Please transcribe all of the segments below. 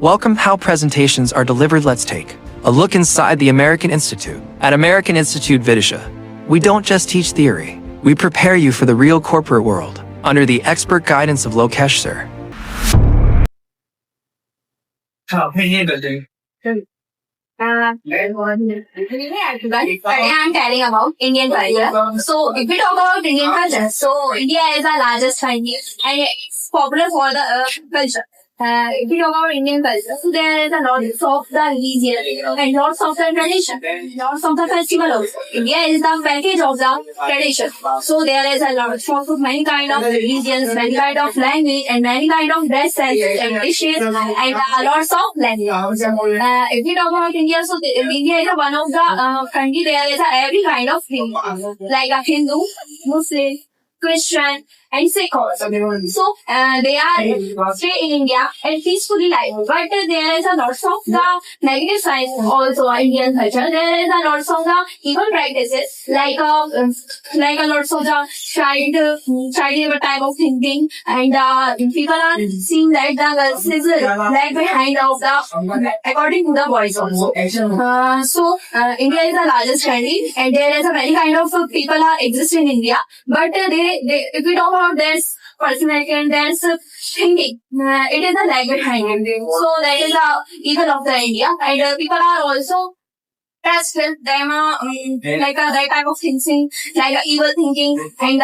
Welcome how presentations are delivered. Let's take a look inside the American Institute. At American Institute Vidisha, we don't just teach theory, we prepare you for the real corporate world under the expert guidance of Lokesh sir. I'm telling about Indian culture. So if we talk about Indian culture, so India is the largest country and it's popular for the culture. If we talk about Indian culture, so there is a lot of the religion and lots of the tradition, lots of the festival also. India is the package of the tradition. So there is a lot of many kind of religions, many kind of language and many kind of dresses and dishes and lots of language. If we talk about India, so India is one of the country there is every kind of thing like a Hindu, Muslim, Christian and Sikh also. So they are stay in India and peacefully live. But there is a lots of the negative sides also in Indian culture. There is a lots of the evil practices like a lots of the child type of thinking and people are seeing that the girls is lag behind of the according to the boys also. So India is the largest country and there is a very kind of people are exist in India, but they if we talk about their personality and their thinking, it is a lag behind. So that is the evil of the India and people are also trust with them like a right type of thinking, like evil thinking and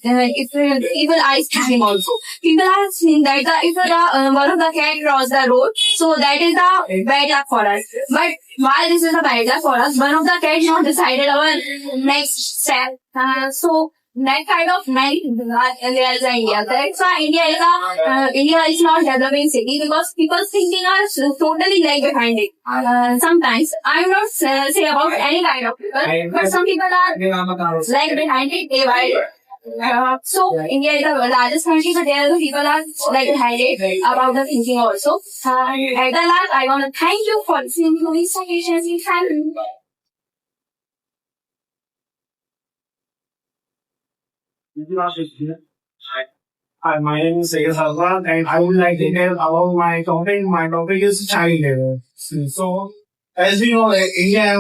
if evil eyes thinking also. People are saying that if one of the cat cross the road, so that is the bad luck for us. But why this is a bad luck for us? One of the cats not decided our next step. So that kind of many there is India. That's why India is not developing city because people's thinking are totally lag behind it. Sometimes I will not say about any kind of people, but some people are lag behind it day by day. So India is the largest country, but there are people are lag behind it about the thinking also. At the last, I want to thank you for listening to this suggestion. Hi, my name is Sayed Hazrat and I would like to tell about my topic. My topic is child labor. So, as we know, like, India has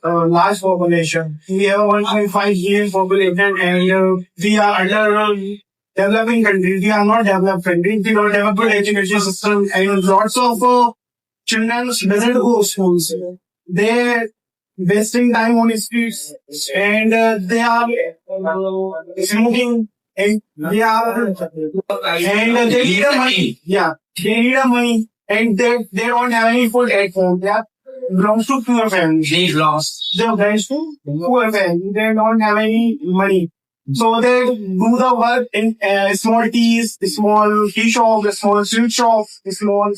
a large population. We have a 1.5 billion population and we are under developing countries. We are not developed countries. We don't have a good education system and lots of children doesn't go to schools. They wasting time on the streets and they are smoking and they need a money. Yeah, they need a money and they don't have any food at home. They belongs to poor families. They belongs to poor families. They don't have any money. So they do the work in small teas, small tea shop, small sweet shop, small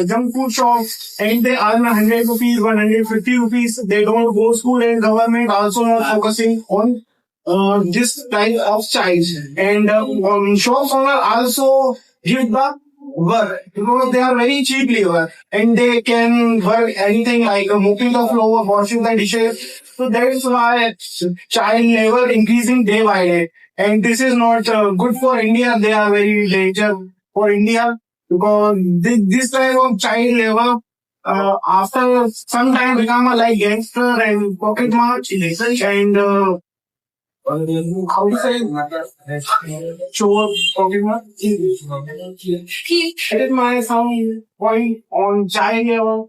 junk food shops, and they earn 100 rupees, 150 rupees. They don't go to school and government also not focusing on this type of child. And shop owner also give the work because they are very cheap labor and they can work anything like mopping the floor, washing the dishes. So that's why child labor increasing day by day. And this is not good for India. They are very dangerous for India because this type of child labor after some time become like gangster and pocket march and how to say show up pocket march. That is my some point on child labor.